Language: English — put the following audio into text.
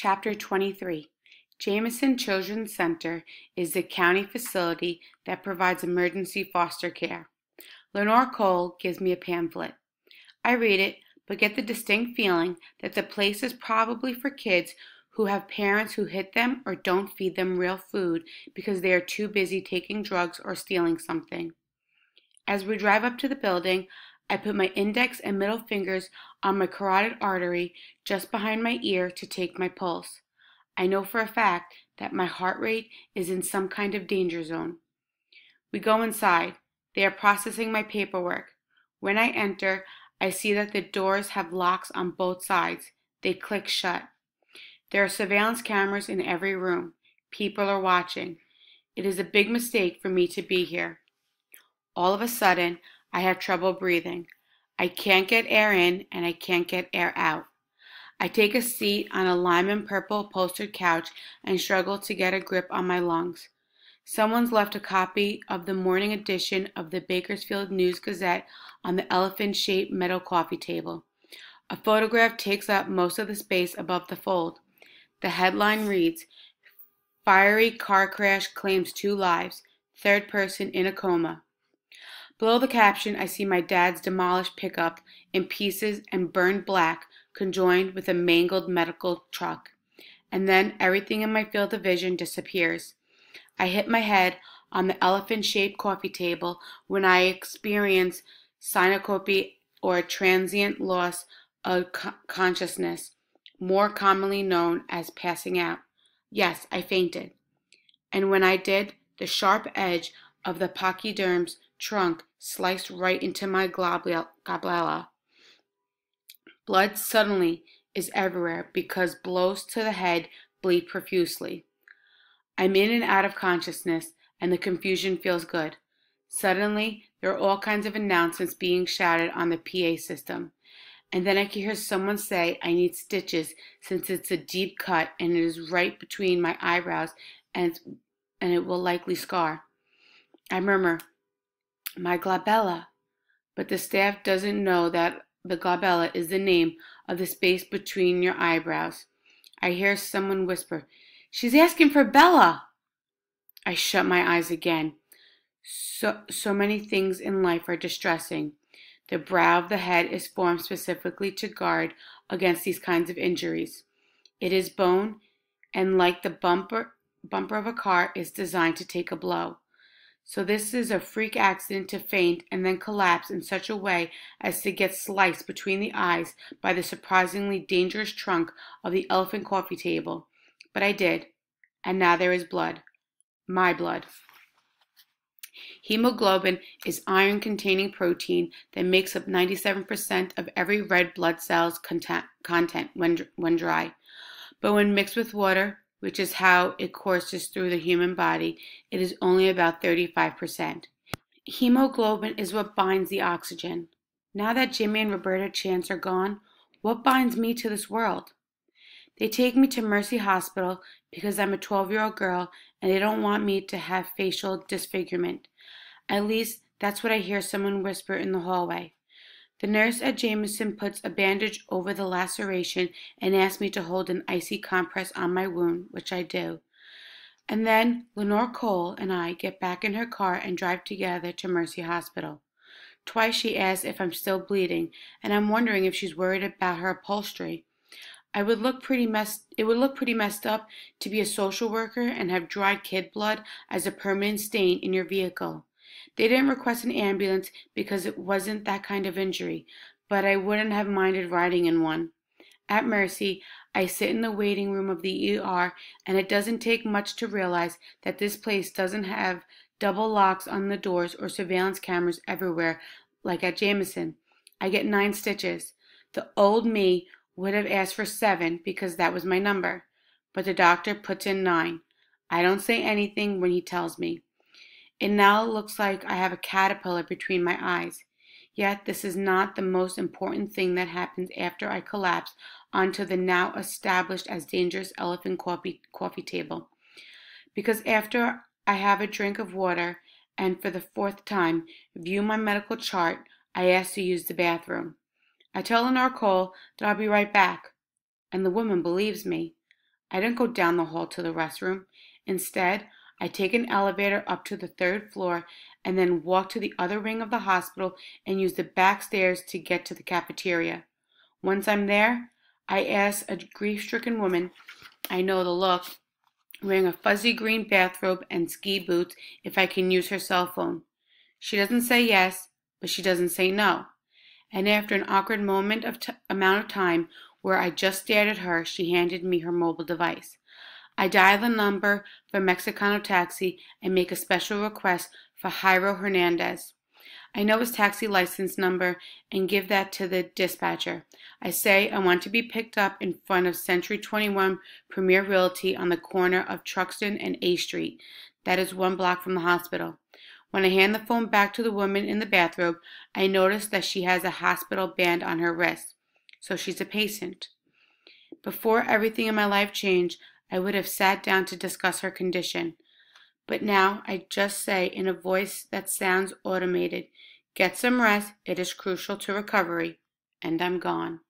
Chapter 23. Jameson Children's Center is the county facility that provides emergency foster care. Lenore Cole gives me a pamphlet. I read it, but get the distinct feeling that the place is probably for kids who have parents who hit them or don't feed them real food because they are too busy taking drugs or stealing something. As we drive up to the building, I put my index and middle fingers on my carotid artery just behind my ear to take my pulse. I know for a fact that my heart rate is in some kind of danger zone. We go inside. They are processing my paperwork. When I enter, I see that the doors have locks on both sides. They click shut. There are surveillance cameras in every room. People are watching. It is a big mistake for me to be here. All of a sudden, I have trouble breathing. I can't get air in and I can't get air out. I take a seat on a lime and purple upholstered couch and struggle to get a grip on my lungs. Someone's left a copy of the morning edition of the Bakersfield News Gazette on the elephant-shaped metal coffee table. A photograph takes up most of the space above the fold. The headline reads, "Fiery car crash claims 2 lives, third person in a coma." Below the caption, I see my dad's demolished pickup in pieces and burned black, conjoined with a mangled medical truck. And then everything in my field of vision disappears. I hit my head on the elephant-shaped coffee table when I experience syncope or a transient loss of consciousness, more commonly known as passing out. Yes, I fainted. And when I did, the sharp edge of the pachyderm's trunk sliced right into my glabella. Blood suddenly is everywhere because blows to the head bleed profusely. I'm in and out of consciousness, and the confusion feels good. Suddenly, there are all kinds of announcements being shouted on the PA system. And then I can hear someone say I need stitches since it's a deep cut and it is right between my eyebrows and it will likely scar. I murmur, "My glabella," but the staff doesn't know that the glabella is the name of the space between your eyebrows. I hear someone whisper, "She's asking for Bella." I shut my eyes again. So many things in life are distressing. The brow of the head is formed specifically to guard against these kinds of injuries. It is bone, and like the bumper of a car, is designed to take a blow. So this is a freak accident to faint and then collapse in such a way as to get sliced between the eyes by the surprisingly dangerous trunk of the elephant coffee table. But I did, and now there is blood. My blood. Hemoglobin is iron-containing protein that makes up 97% of every red blood cell's content when dry. But when mixed with water, which is how it courses through the human body, it is only about 35%. Hemoglobin is what binds the oxygen. Now that Jimmy and Roberta Chance are gone, what binds me to this world? They take me to Mercy Hospital because I'm a 12-year-old girl and they don't want me to have facial disfigurement. At least, that's what I hear someone whisper in the hallway. The nurse at Jameson puts a bandage over the laceration and asks me to hold an icy compress on my wound, which I do. And then Lenore Cole and I get back in her car and drive together to Mercy Hospital. Twice she asks if I'm still bleeding, and I'm wondering if she's worried about her upholstery. It would look pretty messed up to be a social worker and have dried kid blood as a permanent stain in your vehicle. They didn't request an ambulance because it wasn't that kind of injury, but I wouldn't have minded riding in one. At Mercy, I sit in the waiting room of the ER, and it doesn't take much to realize that this place doesn't have double locks on the doors or surveillance cameras everywhere like at Jameson. I get 9 stitches. The old me would have asked for 7 because that was my number, but the doctor puts in 9. I don't say anything when he tells me. It now looks like I have a caterpillar between my eyes. Yet this is not the most important thing that happens after I collapse onto the now established as dangerous elephant coffee table. Because after I have a drink of water and for the 4th time view my medical chart, I ask to use the bathroom. I tell Lenore Cole that I'll be right back, and the woman believes me. I don't go down the hall to the restroom. Instead, I take an elevator up to the third floor and then walk to the other wing of the hospital and use the back stairs to get to the cafeteria. Once I'm there, I ask a grief-stricken woman I know the look, wearing a fuzzy green bathrobe and ski boots, if I can use her cell phone. She doesn't say yes, but she doesn't say no. And after an awkward amount of time where I just stared at her, she handed me her mobile device. I dial the number for Mexicano Taxi and make a special request for Jairo Hernandez. I know his taxi license number and give that to the dispatcher. I say I want to be picked up in front of Century 21 Premier Realty on the corner of Truxton and A Street. That is 1 block from the hospital. When I hand the phone back to the woman in the bathrobe, I notice that she has a hospital band on her wrist. So she's a patient. Before everything in my life changed, I would have sat down to discuss her condition. But now I just say in a voice that sounds automated, "Get some rest, it is crucial to recovery," and I'm gone.